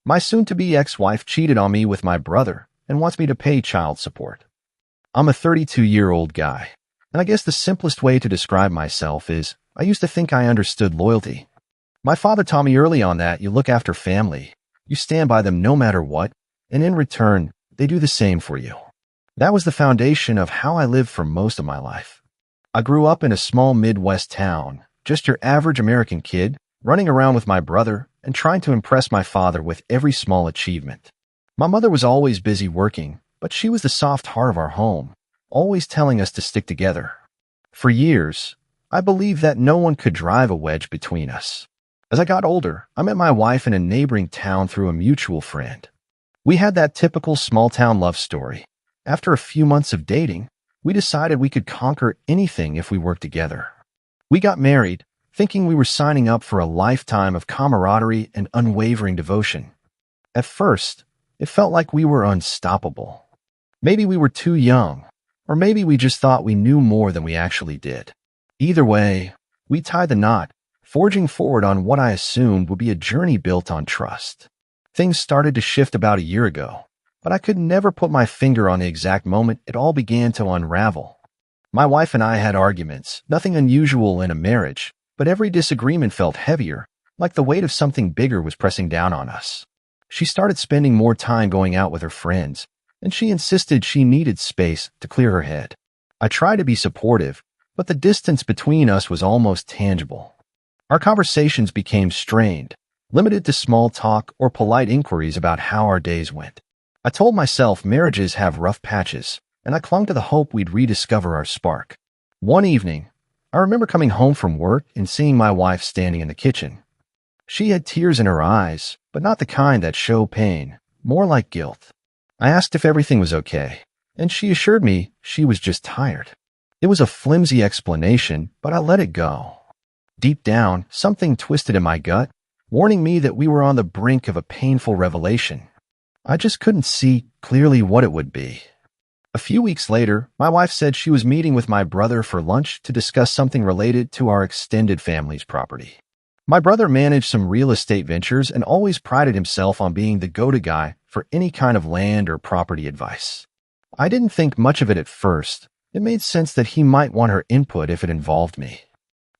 My soon-to-be ex-wife cheated on me with my brother and wants me to pay child support. I'm a 32-year-old guy, and I guess the simplest way to describe myself is I used to think I understood loyalty. My father taught me early on that you look after family, you stand by them no matter what, and in return, they do the same for you. That was the foundation of how I lived for most of my life. I grew up in a small Midwest town, just your average American kid, running around with my brother and trying to impress my father with every small achievement. My mother was always busy working, but she was the soft heart of our home, always telling us to stick together. For years, I believed that no one could drive a wedge between us. As I got older, I met my wife in a neighboring town through a mutual friend. We had that typical small-town love story. After a few months of dating, we decided we could conquer anything if we worked together. We got married, thinking we were signing up for a lifetime of camaraderie and unwavering devotion. At first, it felt like we were unstoppable. Maybe we were too young, or maybe we just thought we knew more than we actually did. Either way, we tied the knot, forging forward on what I assumed would be a journey built on trust. Things started to shift about a year ago, but I could never put my finger on the exact moment it all began to unravel. My wife and I had arguments, nothing unusual in a marriage, but every disagreement felt heavier, like the weight of something bigger was pressing down on us. She started spending more time going out with her friends, and she insisted she needed space to clear her head. I tried to be supportive, but the distance between us was almost tangible. Our conversations became strained, limited to small talk or polite inquiries about how our days went. I told myself marriages have rough patches, and I clung to the hope we'd rediscover our spark. One evening, I remember coming home from work and seeing my wife standing in the kitchen. She had tears in her eyes, but not the kind that show pain, more like guilt. I asked if everything was okay, and she assured me she was just tired. It was a flimsy explanation, but I let it go. Deep down, something twisted in my gut, warning me that we were on the brink of a painful revelation. I just couldn't see clearly what it would be. A few weeks later, my wife said she was meeting with my brother for lunch to discuss something related to our extended family's property. My brother managed some real estate ventures and always prided himself on being the go-to guy for any kind of land or property advice. I didn't think much of it at first. It made sense that he might want her input if it involved me.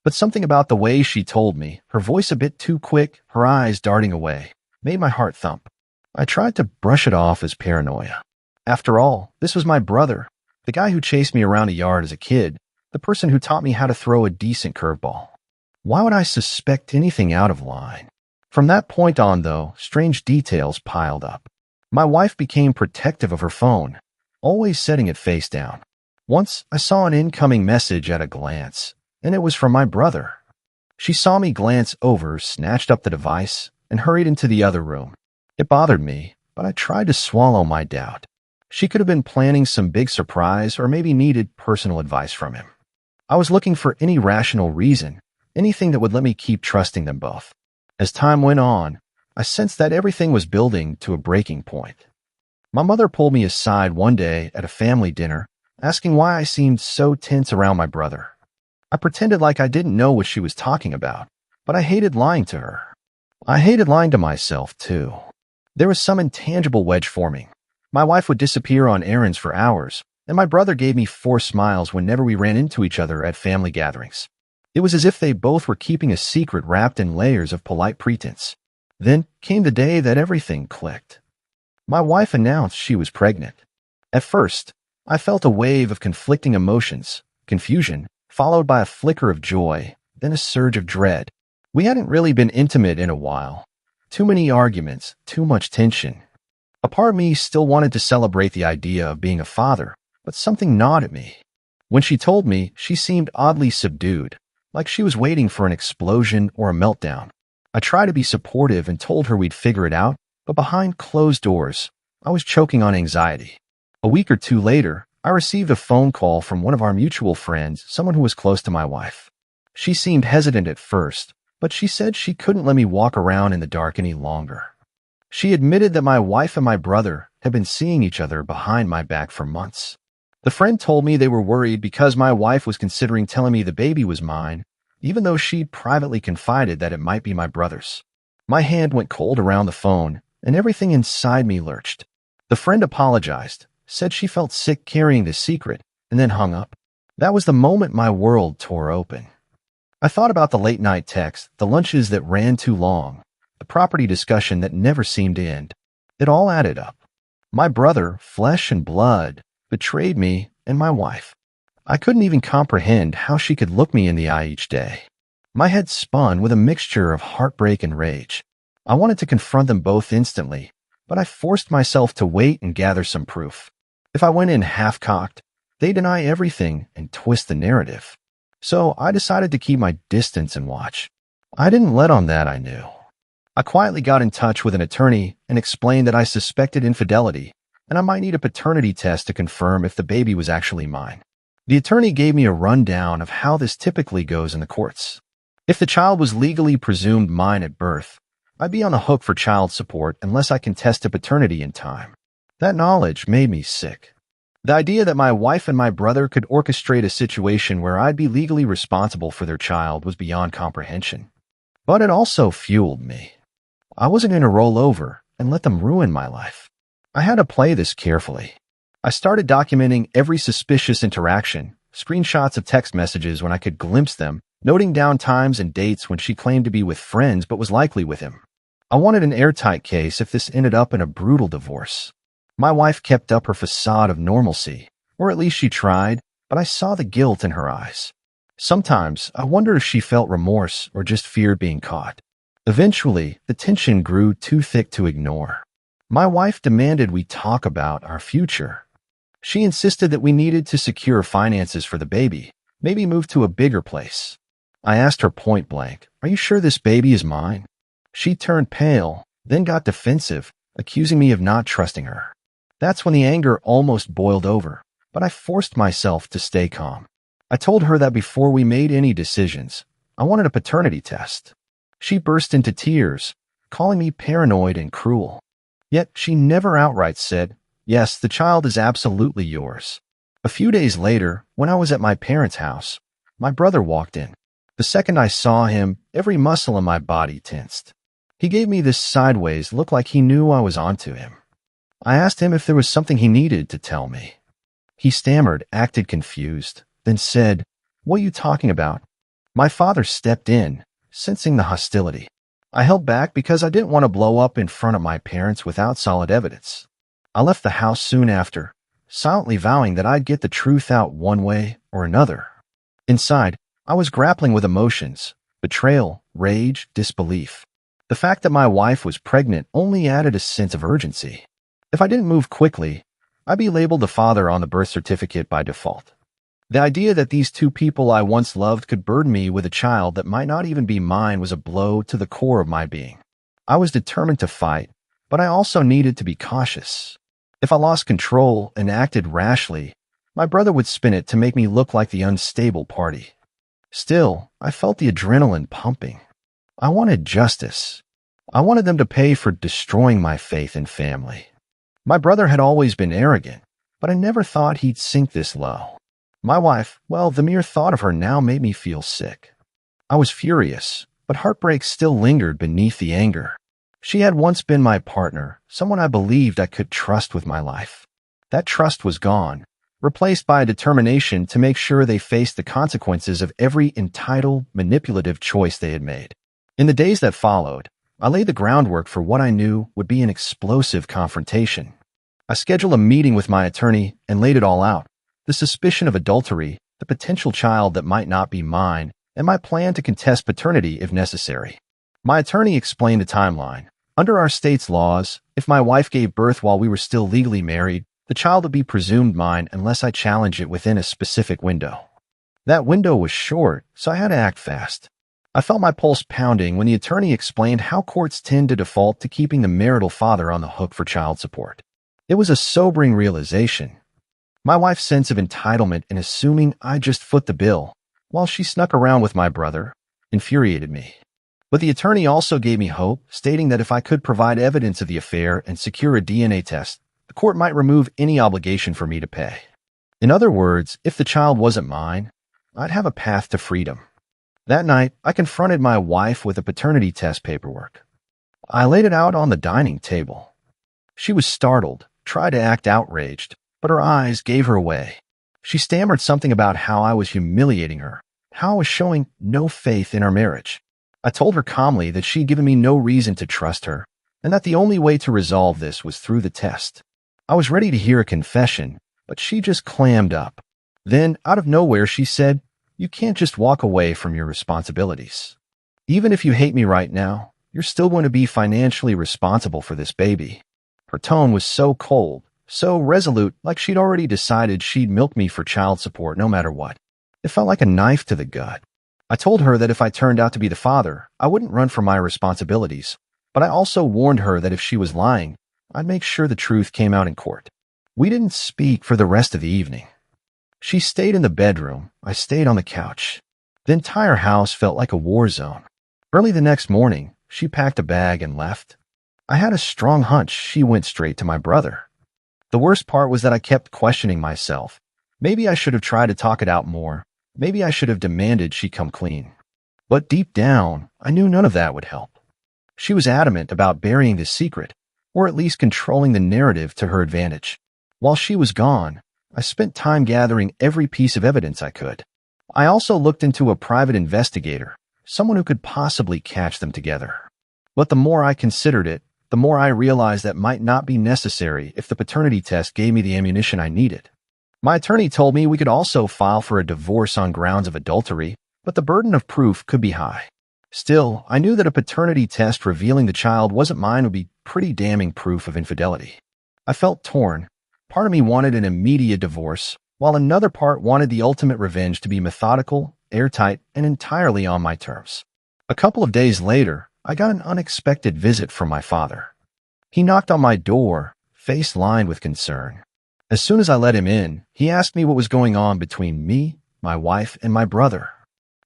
But something about the way she told me, her voice a bit too quick, her eyes darting away, made my heart thump. I tried to brush it off as paranoia. After all, this was my brother, the guy who chased me around a yard as a kid, the person who taught me how to throw a decent curveball. Why would I suspect anything out of line? From that point on, though, strange details piled up. My wife became protective of her phone, always setting it face down. Once, I saw an incoming message at a glance, and it was from my brother. She saw me glance over, snatched up the device, and hurried into the other room. It bothered me, but I tried to swallow my doubt. She could have been planning some big surprise or maybe needed personal advice from him. I was looking for any rational reason, anything that would let me keep trusting them both. As time went on, I sensed that everything was building to a breaking point. My mother pulled me aside one day at a family dinner, asking why I seemed so tense around my brother. I pretended like I didn't know what she was talking about, but I hated lying to her. I hated lying to myself, too. There was some intangible wedge forming. My wife would disappear on errands for hours, and my brother gave me forced smiles whenever we ran into each other at family gatherings. It was as if they both were keeping a secret wrapped in layers of polite pretense. Then came the day that everything clicked. My wife announced she was pregnant. At first, I felt a wave of conflicting emotions, confusion, followed by a flicker of joy, then a surge of dread. We hadn't really been intimate in a while. Too many arguments, too much tension. A part of me still wanted to celebrate the idea of being a father, but something gnawed at me. When she told me, she seemed oddly subdued, like she was waiting for an explosion or a meltdown. I tried to be supportive and told her we'd figure it out, but behind closed doors, I was choking on anxiety. A week or two later, I received a phone call from one of our mutual friends, someone who was close to my wife. She seemed hesitant at first, but she said she couldn't let me walk around in the dark any longer. She admitted that my wife and my brother had been seeing each other behind my back for months. The friend told me they were worried because my wife was considering telling me the baby was mine, even though she'd privately confided that it might be my brother's. My hand went cold around the phone, and everything inside me lurched. The friend apologized, said she felt sick carrying the secret, and then hung up. That was the moment my world tore open. I thought about the late-night texts, the lunches that ran too long, the property discussion that never seemed to end. It all added up. My brother, flesh and blood, betrayed me and my wife. I couldn't even comprehend how she could look me in the eye each day. My head spun with a mixture of heartbreak and rage. I wanted to confront them both instantly, but I forced myself to wait and gather some proof. If I went in half-cocked, they deny everything and twist the narrative. So I decided to keep my distance and watch. I didn't let on that, I knew. I quietly got in touch with an attorney and explained that I suspected infidelity and I might need a paternity test to confirm if the baby was actually mine. The attorney gave me a rundown of how this typically goes in the courts. If the child was legally presumed mine at birth, I'd be on the hook for child support unless I contested paternity in time. That knowledge made me sick. The idea that my wife and my brother could orchestrate a situation where I'd be legally responsible for their child was beyond comprehension. But it also fueled me. I wasn't going to roll over and let them ruin my life. I had to play this carefully. I started documenting every suspicious interaction, screenshots of text messages when I could glimpse them, noting down times and dates when she claimed to be with friends but was likely with him. I wanted an airtight case if this ended up in a brutal divorce. My wife kept up her facade of normalcy, or at least she tried, but I saw the guilt in her eyes. Sometimes I wondered if she felt remorse or just feared being caught. Eventually, the tension grew too thick to ignore. My wife demanded we talk about our future. She insisted that we needed to secure finances for the baby, maybe move to a bigger place. I asked her point blank, "Are you sure this baby is mine?" She turned pale, then got defensive, accusing me of not trusting her. That's when the anger almost boiled over, but I forced myself to stay calm. I told her that before we made any decisions, I wanted a paternity test. She burst into tears, calling me paranoid and cruel. Yet she never outright said, "Yes, the child is absolutely yours." A few days later, when I was at my parents' house, my brother walked in. The second I saw him, every muscle in my body tensed. He gave me this sideways look like he knew I was onto him. I asked him if there was something he needed to tell me. He stammered, acted confused, then said, "What are you talking about?" My father stepped in, sensing the hostility. I held back because I didn't want to blow up in front of my parents without solid evidence. I left the house soon after, silently vowing that I'd get the truth out one way or another. Inside, I was grappling with emotions, betrayal, rage, disbelief. The fact that my wife was pregnant only added a sense of urgency. If I didn't move quickly, I'd be labeled the father on the birth certificate by default. The idea that these two people I once loved could burden me with a child that might not even be mine was a blow to the core of my being. I was determined to fight, but I also needed to be cautious. If I lost control and acted rashly, my brother would spin it to make me look like the unstable party. Still, I felt the adrenaline pumping. I wanted justice. I wanted them to pay for destroying my faith and family. My brother had always been arrogant, but I never thought he'd sink this low. My wife, well, the mere thought of her now made me feel sick. I was furious, but heartbreak still lingered beneath the anger. She had once been my partner, someone I believed I could trust with my life. That trust was gone, replaced by a determination to make sure they faced the consequences of every entitled, manipulative choice they had made. In the days that followed, I laid the groundwork for what I knew would be an explosive confrontation. I scheduled a meeting with my attorney and laid it all out. The suspicion of adultery, the potential child that might not be mine, and my plan to contest paternity if necessary. My attorney explained the timeline. Under our state's laws, if my wife gave birth while we were still legally married, the child would be presumed mine unless I challenged it within a specific window. That window was short, so I had to act fast. I felt my pulse pounding when the attorney explained how courts tend to default to keeping the marital father on the hook for child support. It was a sobering realization. My wife's sense of entitlement in assuming I just foot the bill, while she snuck around with my brother, infuriated me. But the attorney also gave me hope, stating that if I could provide evidence of the affair and secure a DNA test, the court might remove any obligation for me to pay. In other words, if the child wasn't mine, I'd have a path to freedom. That night, I confronted my wife with the paternity test paperwork. I laid it out on the dining table. She was startled, tried to act outraged, but her eyes gave her away. She stammered something about how I was humiliating her, how I was showing no faith in our marriage. I told her calmly that she'd given me no reason to trust her, and that the only way to resolve this was through the test. I was ready to hear a confession, but she just clammed up. Then, out of nowhere, she said, "You can't just walk away from your responsibilities. Even if you hate me right now, you're still going to be financially responsible for this baby." Her tone was so cold, so resolute, like she'd already decided she'd milk me for child support no matter what. It felt like a knife to the gut. I told her that if I turned out to be the father, I wouldn't run from my responsibilities, but I also warned her that if she was lying, I'd make sure the truth came out in court. We didn't speak for the rest of the evening. She stayed in the bedroom. I stayed on the couch. The entire house felt like a war zone. Early the next morning, she packed a bag and left. I had a strong hunch she went straight to my brother. The worst part was that I kept questioning myself. Maybe I should have tried to talk it out more. Maybe I should have demanded she come clean. But deep down, I knew none of that would help. She was adamant about burying the secret, or at least controlling the narrative to her advantage. While she was gone, I spent time gathering every piece of evidence I could. I also looked into a private investigator, someone who could possibly catch them together. But the more I considered it, the more I realized that might not be necessary if the paternity test gave me the ammunition I needed. My attorney told me we could also file for a divorce on grounds of adultery, but the burden of proof could be high. Still, I knew that a paternity test revealing the child wasn't mine would be pretty damning proof of infidelity. I felt torn. Part of me wanted an immediate divorce, while another part wanted the ultimate revenge to be methodical, airtight, and entirely on my terms. A couple of days later, I got an unexpected visit from my father. He knocked on my door, face lined with concern. As soon as I let him in, he asked me what was going on between me, my wife, and my brother.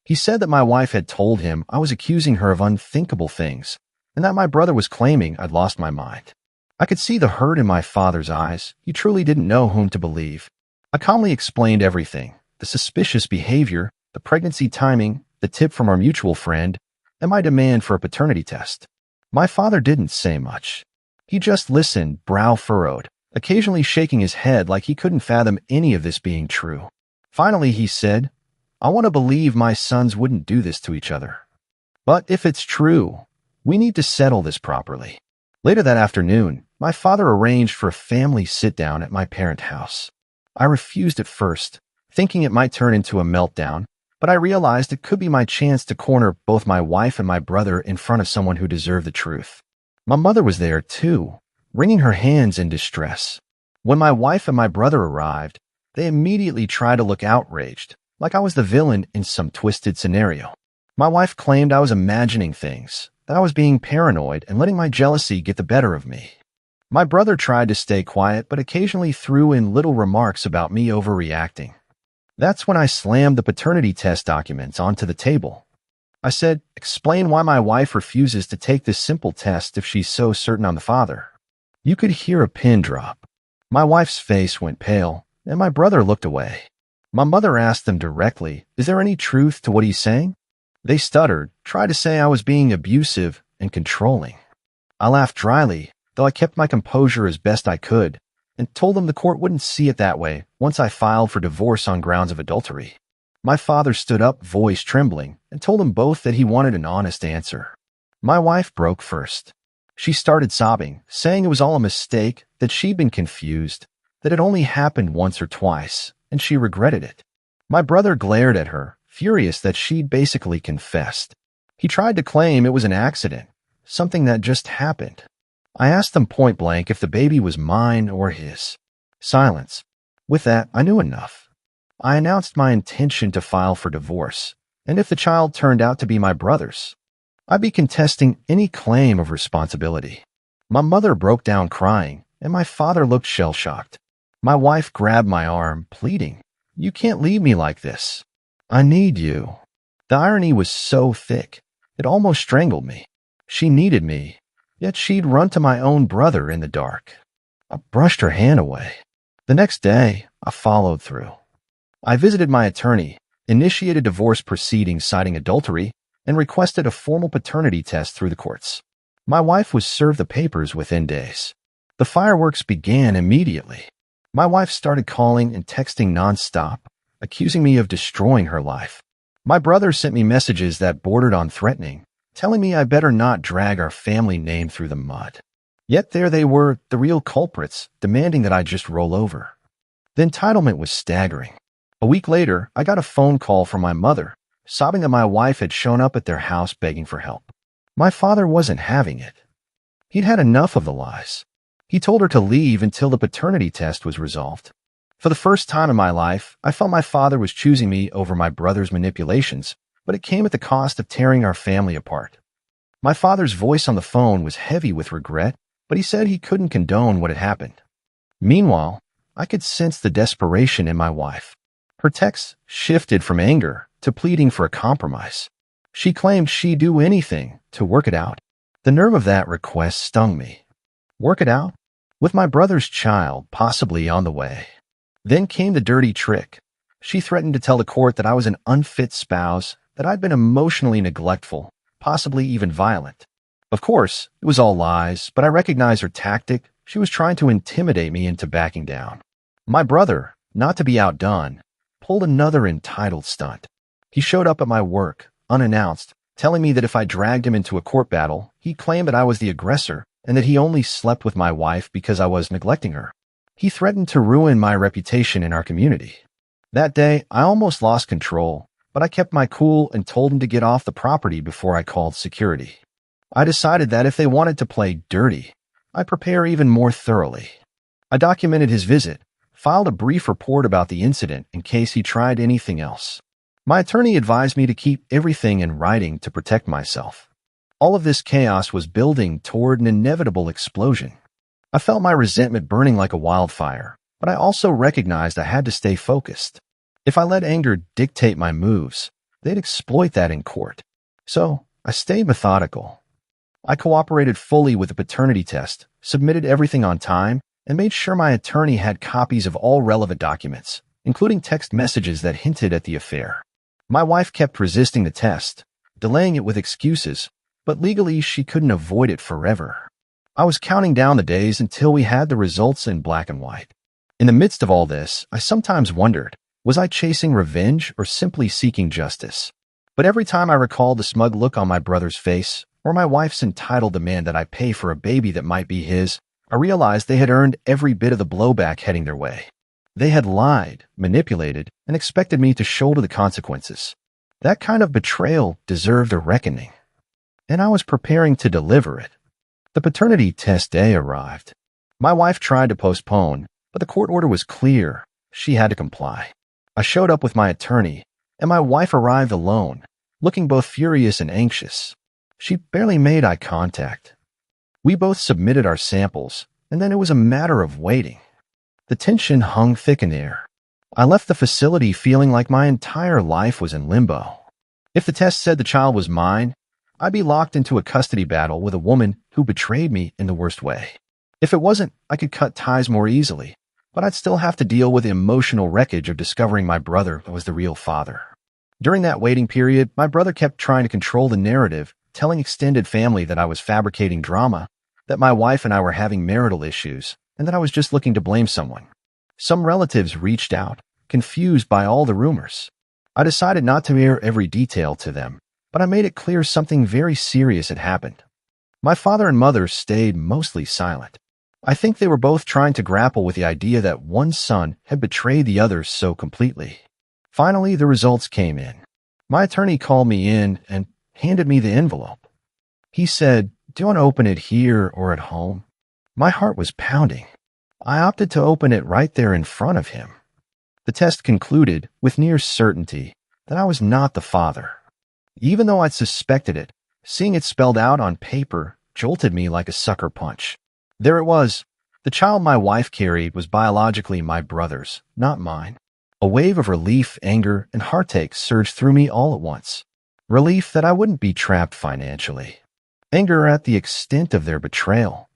He said that my wife had told him I was accusing her of unthinkable things, and that my brother was claiming I'd lost my mind. I could see the hurt in my father's eyes. He truly didn't know whom to believe. I calmly explained everything: the suspicious behavior, the pregnancy timing, the tip from our mutual friend, and my demand for a paternity test. My father didn't say much. He just listened, brow furrowed, occasionally shaking his head like he couldn't fathom any of this being true. Finally, he said, "I want to believe my sons wouldn't do this to each other. But if it's true, we need to settle this properly." Later that afternoon, my father arranged for a family sit-down at my parent house. I refused at first, thinking it might turn into a meltdown, but I realized it could be my chance to corner both my wife and my brother in front of someone who deserved the truth. My mother was there, too, wringing her hands in distress. When my wife and my brother arrived, they immediately tried to look outraged, like I was the villain in some twisted scenario. My wife claimed I was imagining things, that I was being paranoid and letting my jealousy get the better of me. My brother tried to stay quiet, but occasionally threw in little remarks about me overreacting. That's when I slammed the paternity test documents onto the table. I said, "Explain why my wife refuses to take this simple test if she's so certain I'm the father." You could hear a pin drop. My wife's face went pale, and my brother looked away. My mother asked them directly, "Is there any truth to what he's saying?" They stuttered, tried to say I was being abusive and controlling. I laughed dryly, though I kept my composure as best I could, and told them the court wouldn't see it that way once I filed for divorce on grounds of adultery. My father stood up, voice trembling, and told them both that he wanted an honest answer. My wife broke first. She started sobbing, saying it was all a mistake, that she'd been confused, that it only happened once or twice, and she regretted it. My brother glared at her, furious that she'd basically confessed. He tried to claim it was an accident, something that just happened. I asked them point blank if the baby was mine or his. Silence. With that, I knew enough. I announced my intention to file for divorce, and if the child turned out to be my brother's, I'd be contesting any claim of responsibility. My mother broke down crying, and my father looked shell-shocked. My wife grabbed my arm, pleading, "You can't leave me like this. I need you." The irony was so thick, it almost strangled me. She needed me, yet she'd run to my own brother in the dark. I brushed her hand away. The next day, I followed through. I visited my attorney, initiated divorce proceedings citing adultery, and requested a formal paternity test through the courts. My wife was served the papers within days. The fireworks began immediately. My wife started calling and texting nonstop, accusing me of destroying her life. My brother sent me messages that bordered on threatening, telling me I better not drag our family name through the mud. Yet there they were, the real culprits, demanding that I just roll over. The entitlement was staggering. A week later, I got a phone call from my mother, sobbing that my wife had shown up at their house begging for help. My father wasn't having it. He'd had enough of the lies. He told her to leave until the paternity test was resolved. For the first time in my life, I felt my father was choosing me over my brother's manipulations, but it came at the cost of tearing our family apart. My father's voice on the phone was heavy with regret, but he said he couldn't condone what had happened. Meanwhile, I could sense the desperation in my wife. Her texts shifted from anger to pleading for a compromise. She claimed she'd do anything to work it out. The nerve of that request stung me. Work it out? With my brother's child possibly on the way. Then came the dirty trick. She threatened to tell the court that I was an unfit spouse, that I'd been emotionally neglectful, possibly even violent. Of course, it was all lies, but I recognized her tactic. She was trying to intimidate me into backing down. My brother, not to be outdone, pulled another entitled stunt. He showed up at my work, unannounced, telling me that if I dragged him into a court battle, he'd claim that I was the aggressor and that he only slept with my wife because I was neglecting her. He threatened to ruin my reputation in our community. That day, I almost lost control, but I kept my cool and told him to get off the property before I called security. I decided that if they wanted to play dirty, I'd prepare even more thoroughly. I documented his visit, filed a brief report about the incident in case he tried anything else. My attorney advised me to keep everything in writing to protect myself. All of this chaos was building toward an inevitable explosion. I felt my resentment burning like a wildfire, but I also recognized I had to stay focused. If I let anger dictate my moves, they'd exploit that in court. So I stayed methodical. I cooperated fully with the paternity test, submitted everything on time, and made sure my attorney had copies of all relevant documents, including text messages that hinted at the affair. My wife kept resisting the test, delaying it with excuses, but legally she couldn't avoid it forever. I was counting down the days until we had the results in black and white. In the midst of all this, I sometimes wondered, was I chasing revenge or simply seeking justice? But every time I recalled the smug look on my brother's face, or my wife's entitled demand that I pay for a baby that might be his, I realized they had earned every bit of the blowback heading their way. They had lied, manipulated, and expected me to shoulder the consequences. That kind of betrayal deserved a reckoning, and I was preparing to deliver it. The paternity test day arrived. My wife tried to postpone, but the court order was clear. She had to comply. I showed up with my attorney, and my wife arrived alone, looking both furious and anxious. She barely made eye contact. We both submitted our samples, and then it was a matter of waiting. The tension hung thick in the air. I left the facility feeling like my entire life was in limbo. If the test said the child was mine, I'd be locked into a custody battle with a woman who betrayed me in the worst way. If it wasn't, I could cut ties more easily, but I'd still have to deal with the emotional wreckage of discovering my brother was the real father. During that waiting period, my brother kept trying to control the narrative, telling extended family that I was fabricating drama, that my wife and I were having marital issues, and that I was just looking to blame someone. Some relatives reached out, confused by all the rumors. I decided not to air every detail to them, but I made it clear something very serious had happened. My father and mother stayed mostly silent. I think they were both trying to grapple with the idea that one son had betrayed the other so completely. Finally, the results came in. My attorney called me in and handed me the envelope. He said, "Do you want to open it here or at home?" My heart was pounding. I opted to open it right there in front of him. The test concluded, with near certainty, that I was not the father. Even though I'd suspected it, seeing it spelled out on paper jolted me like a sucker punch. There it was. The child my wife carried was biologically my brother's, not mine. A wave of relief, anger, and heartache surged through me all at once. Relief that I wouldn't be trapped financially. Anger at the extent of their betrayal.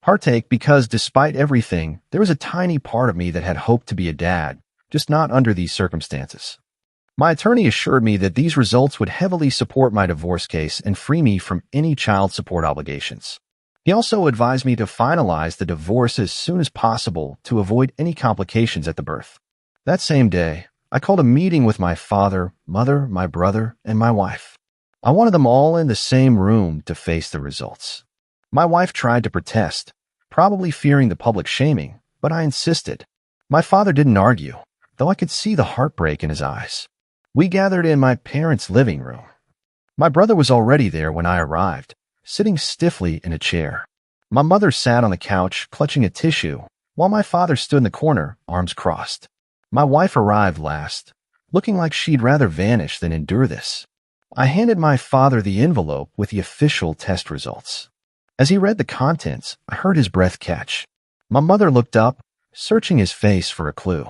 Heartache because, despite everything, there was a tiny part of me that had hoped to be a dad, just not under these circumstances. My attorney assured me that these results would heavily support my divorce case and free me from any child support obligations. He also advised me to finalize the divorce as soon as possible to avoid any complications at the birth. That same day, I called a meeting with my father, mother, my brother, and my wife. I wanted them all in the same room to face the results. My wife tried to protest, probably fearing the public shaming, but I insisted. My father didn't argue, though I could see the heartbreak in his eyes. We gathered in my parents' living room. My brother was already there when I arrived, sitting stiffly in a chair. My mother sat on the couch, clutching a tissue, while my father stood in the corner, arms crossed. My wife arrived last, looking like she'd rather vanish than endure this. I handed my father the envelope with the official test results. As he read the contents, I heard his breath catch. My mother looked up, searching his face for a clue.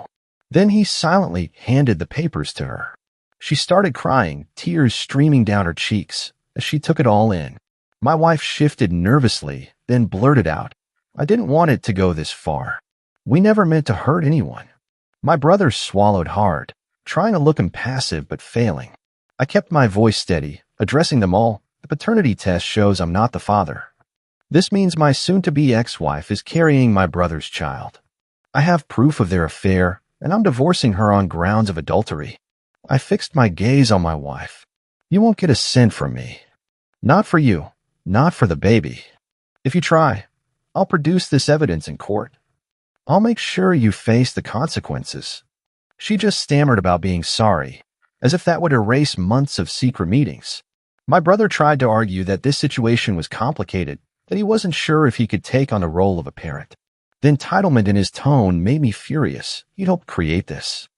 Then he silently handed the papers to her. She started crying, tears streaming down her cheeks as she took it all in. My wife shifted nervously, then blurted out, "I didn't want it to go this far. We never meant to hurt anyone." My brother swallowed hard, trying to look impassive but failing. I kept my voice steady, addressing them all. "The paternity test shows I'm not the father. This means my soon-to-be ex-wife is carrying my brother's child. I have proof of their affair, and I'm divorcing her on grounds of adultery." I fixed my gaze on my wife. "You won't get a cent from me. Not for you, not for the baby. If you try, I'll produce this evidence in court. I'll make sure you face the consequences." She just stammered about being sorry, as if that would erase months of secret meetings. My brother tried to argue that this situation was complicated, that he wasn't sure if he could take on the role of a parent. The entitlement in his tone made me furious. He'd helped create this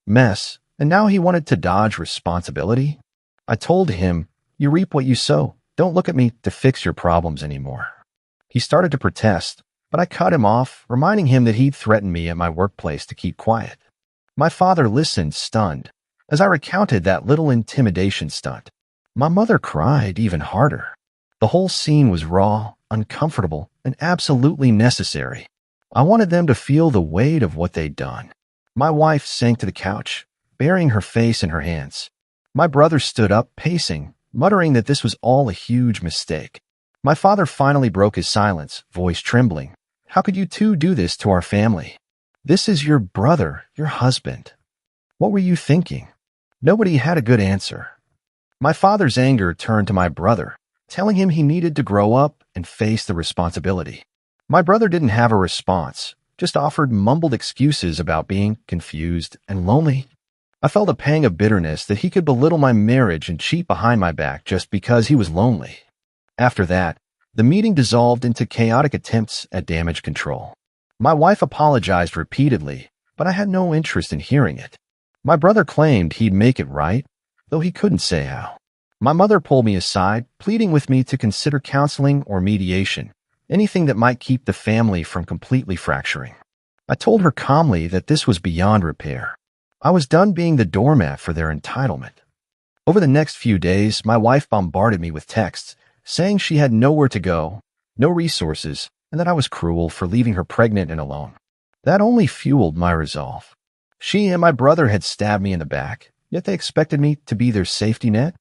mess, and now he wanted to dodge responsibility? I told him, "You reap what you sow. Don't look at me to fix your problems anymore." He started to protest, but I cut him off, reminding him that he'd threatened me at my workplace to keep quiet. My father listened, stunned, as I recounted that little intimidation stunt. My mother cried even harder. The whole scene was raw, uncomfortable, and absolutely necessary. I wanted them to feel the weight of what they'd done. My wife sank to the couch, burying her face in her hands. My brother stood up, pacing, muttering that this was all a huge mistake. My father finally broke his silence, voice trembling. "How could you two do this to our family? This is your brother, your husband. What were you thinking?" Nobody had a good answer. My father's anger turned to my brother, telling him he needed to grow up and face the responsibility. My brother didn't have a response, just offered mumbled excuses about being confused and lonely. I felt a pang of bitterness that he could belittle my marriage and cheat behind my back just because he was lonely. After that, the meeting dissolved into chaotic attempts at damage control. My wife apologized repeatedly, but I had no interest in hearing it. My brother claimed he'd make it right, though he couldn't say how. My mother pulled me aside, pleading with me to consider counseling or mediation, anything that might keep the family from completely fracturing. I told her calmly that this was beyond repair. I was done being the doormat for their entitlement. Over the next few days, my wife bombarded me with texts, saying she had nowhere to go, no resources, and that I was cruel for leaving her pregnant and alone. That only fueled my resolve. She and my brother had stabbed me in the back, yet they expected me to be their safety net?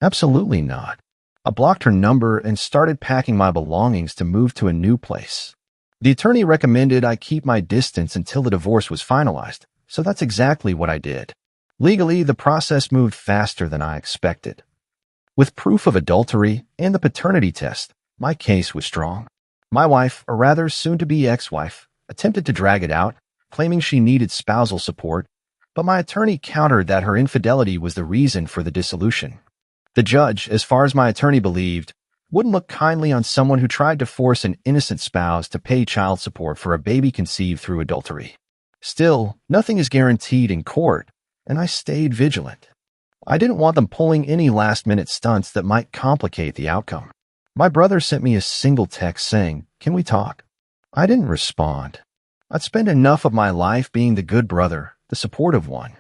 Absolutely not. I blocked her number and started packing my belongings to move to a new place. The attorney recommended I keep my distance until the divorce was finalized, so that's exactly what I did. Legally, the process moved faster than I expected. With proof of adultery and the paternity test, my case was strong. My wife, or rather soon-to-be ex-wife, attempted to drag it out, claiming she needed spousal support, but my attorney countered that her infidelity was the reason for the dissolution. The judge, as far as my attorney believed, wouldn't look kindly on someone who tried to force an innocent spouse to pay child support for a baby conceived through adultery. Still, nothing is guaranteed in court, and I stayed vigilant. I didn't want them pulling any last-minute stunts that might complicate the outcome. My brother sent me a single text saying, "Can we talk?" I didn't respond. I'd spent enough of my life being the good brother, the supportive one.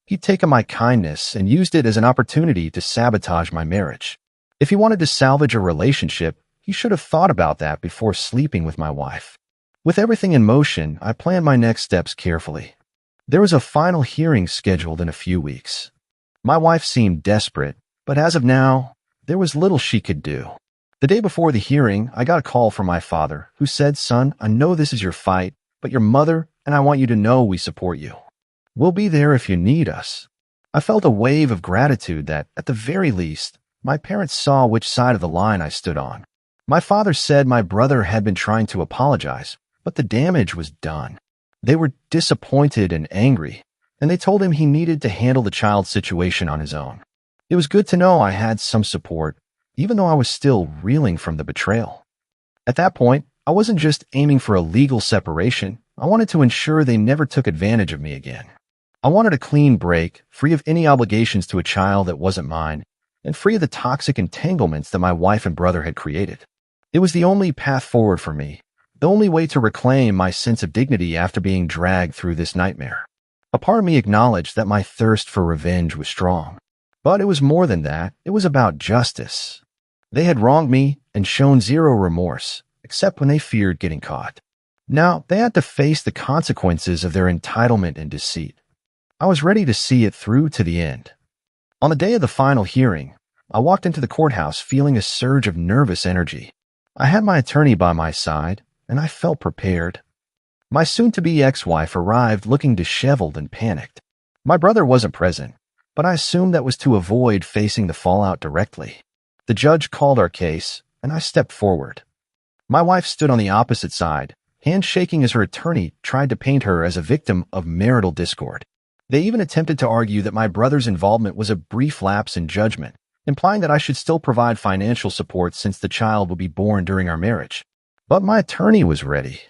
He'd taken my kindness and used it as an opportunity to sabotage my marriage. If he wanted to salvage a relationship, he should have thought about that before sleeping with my wife. With everything in motion, I planned my next steps carefully. There was a final hearing scheduled in a few weeks. My wife seemed desperate, but as of now, there was little she could do. The day before the hearing, I got a call from my father, who said, "Son, I know this is your fight, but your mother and I want you to know we support you. We'll be there if you need us." I felt a wave of gratitude that, at the very least, my parents saw which side of the line I stood on. My father said my brother had been trying to apologize, but the damage was done. They were disappointed and angry, and they told him he needed to handle the child's situation on his own. It was good to know I had some support, even though I was still reeling from the betrayal. At that point, I wasn't just aiming for a legal separation. I wanted to ensure they never took advantage of me again. I wanted a clean break, free of any obligations to a child that wasn't mine, and free of the toxic entanglements that my wife and brother had created. It was the only path forward for me, the only way to reclaim my sense of dignity after being dragged through this nightmare. A part of me acknowledged that my thirst for revenge was strong. But it was more than that. It was about justice. They had wronged me and shown zero remorse, except when they feared getting caught. Now, they had to face the consequences of their entitlement and deceit. I was ready to see it through to the end. On the day of the final hearing, I walked into the courthouse feeling a surge of nervous energy. I had my attorney by my side, and I felt prepared. My soon-to-be ex-wife arrived looking disheveled and panicked. My brother wasn't present, but I assumed that was to avoid facing the fallout directly. The judge called our case, and I stepped forward. My wife stood on the opposite side, hands shaking as her attorney tried to paint her as a victim of marital discord. They even attempted to argue that my brother's involvement was a brief lapse in judgment, implying that I should still provide financial support since the child would be born during our marriage. But my attorney was ready.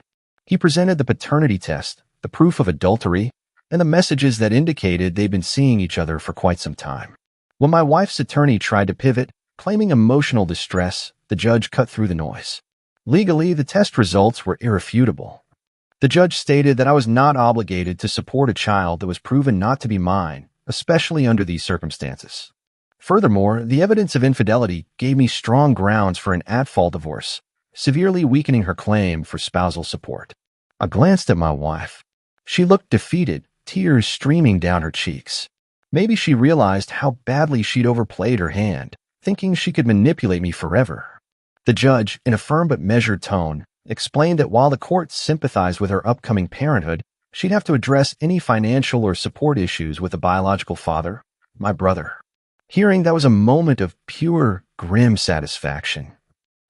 He presented the paternity test, the proof of adultery, and the messages that indicated they'd been seeing each other for quite some time. When my wife's attorney tried to pivot, claiming emotional distress, the judge cut through the noise. Legally, the test results were irrefutable. The judge stated that I was not obligated to support a child that was proven not to be mine, especially under these circumstances. Furthermore, the evidence of infidelity gave me strong grounds for an at-fault divorce, severely weakening her claim for spousal support. I glanced at my wife. She looked defeated, tears streaming down her cheeks. Maybe she realized how badly she'd overplayed her hand, thinking she could manipulate me forever. The judge, in a firm but measured tone, explained that while the court sympathized with her upcoming parenthood, she'd have to address any financial or support issues with the biological father, my brother. Hearing that was a moment of pure, grim satisfaction.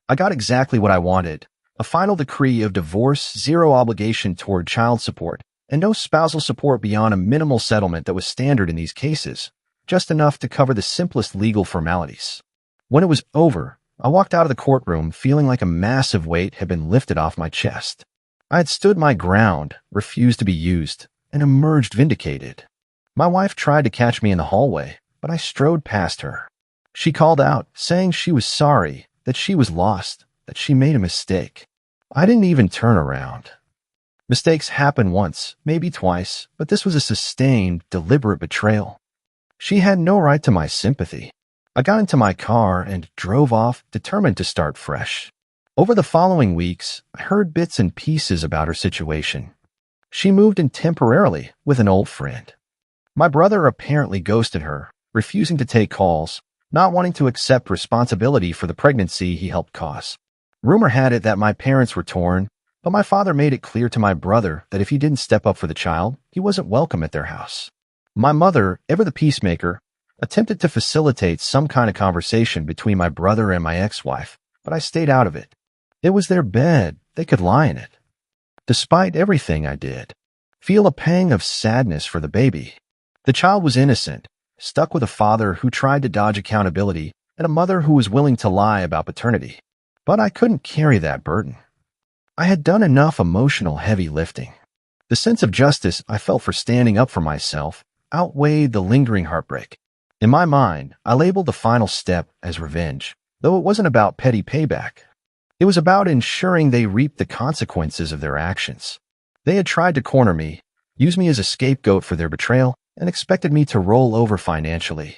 I got exactly what I wanted, a final decree of divorce, zero obligation toward child support, and no spousal support beyond a minimal settlement that was standard in these cases, just enough to cover the simplest legal formalities. When it was over, I walked out of the courtroom feeling like a massive weight had been lifted off my chest. I had stood my ground, refused to be used, and emerged vindicated. My wife tried to catch me in the hallway, but I strode past her. She called out, saying she was sorry, that she was lost, that she made a mistake. I didn't even turn around. Mistakes happen once, maybe twice, but this was a sustained, deliberate betrayal. She had no right to my sympathy. I got into my car and drove off, determined to start fresh. Over the following weeks, I heard bits and pieces about her situation. She moved in temporarily with an old friend. My brother apparently ghosted her, refusing to take calls, not wanting to accept responsibility for the pregnancy he helped cause. Rumor had it that my parents were torn, but my father made it clear to my brother that if he didn't step up for the child, he wasn't welcome at their house. My mother, ever the peacemaker, attempted to facilitate some kind of conversation between my brother and my ex-wife, but I stayed out of it. It was their bed. They could lie in it. Despite everything I did, feel a pang of sadness for the baby. The child was innocent, stuck with a father who tried to dodge accountability and a mother who was willing to lie about paternity. But I couldn't carry that burden. I had done enough emotional heavy lifting. The sense of justice I felt for standing up for myself outweighed the lingering heartbreak. In my mind, I labeled the final step as revenge, though it wasn't about petty payback. It was about ensuring they reaped the consequences of their actions. They had tried to corner me, use me as a scapegoat for their betrayal, and expected me to roll over financially.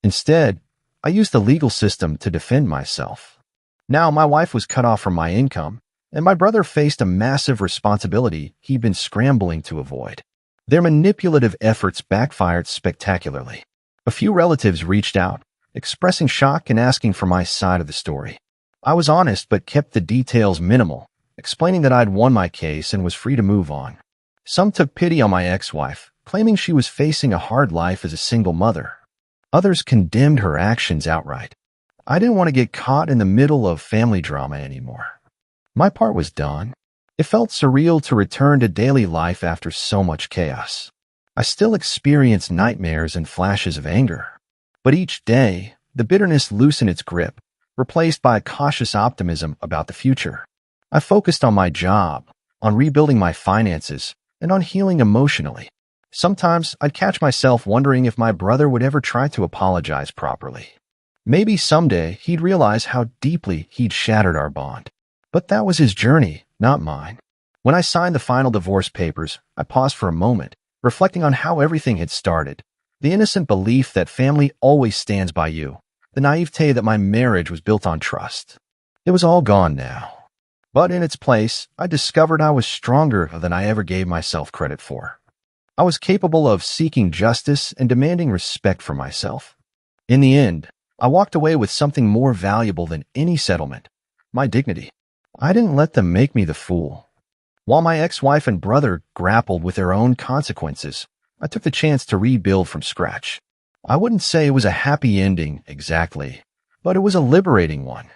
Instead, I used the legal system to defend myself. Now my wife was cut off from my income, and my brother faced a massive responsibility he'd been scrambling to avoid. Their manipulative efforts backfired spectacularly. A few relatives reached out, expressing shock and asking for my side of the story. I was honest but kept the details minimal, explaining that I'd won my case and was free to move on. Some took pity on my ex-wife, claiming she was facing a hard life as a single mother. Others condemned her actions outright. I didn't want to get caught in the middle of family drama anymore. My part was done. It felt surreal to return to daily life after so much chaos. I still experienced nightmares and flashes of anger. But each day, the bitterness loosened its grip, replaced by a cautious optimism about the future. I focused on my job, on rebuilding my finances, and on healing emotionally. Sometimes I'd catch myself wondering if my brother would ever try to apologize properly. Maybe someday he'd realize how deeply he'd shattered our bond. But that was his journey, not mine. When I signed the final divorce papers, I paused for a moment, reflecting on how everything had started. The innocent belief that family always stands by you. The naivete that my marriage was built on trust. It was all gone now. But in its place, I discovered I was stronger than I ever gave myself credit for. I was capable of seeking justice and demanding respect for myself. In the end, I walked away with something more valuable than any settlement: my dignity. I didn't let them make me the fool. While my ex-wife and brother grappled with their own consequences, I took the chance to rebuild from scratch. I wouldn't say it was a happy ending exactly, but it was a liberating one.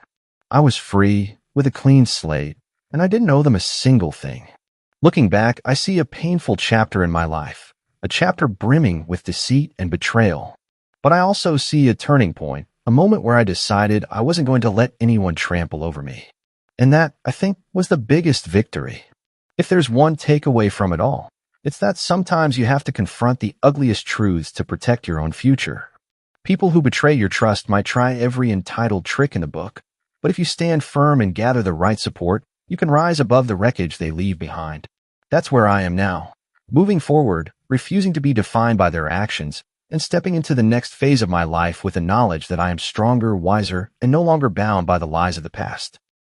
I was free, with a clean slate, and I didn't owe them a single thing. Looking back, I see a painful chapter in my life, a chapter brimming with deceit and betrayal. But I also see a turning point, a moment where I decided I wasn't going to let anyone trample over me. And that, I think, was the biggest victory. If there's one takeaway from it all, it's that sometimes you have to confront the ugliest truths to protect your own future. People who betray your trust might try every entitled trick in the book, but if you stand firm and gather the right support, you can rise above the wreckage they leave behind. That's where I am now, moving forward, refusing to be defined by their actions, and stepping into the next phase of my life with the knowledge that I am stronger, wiser, and no longer bound by the lies of the past.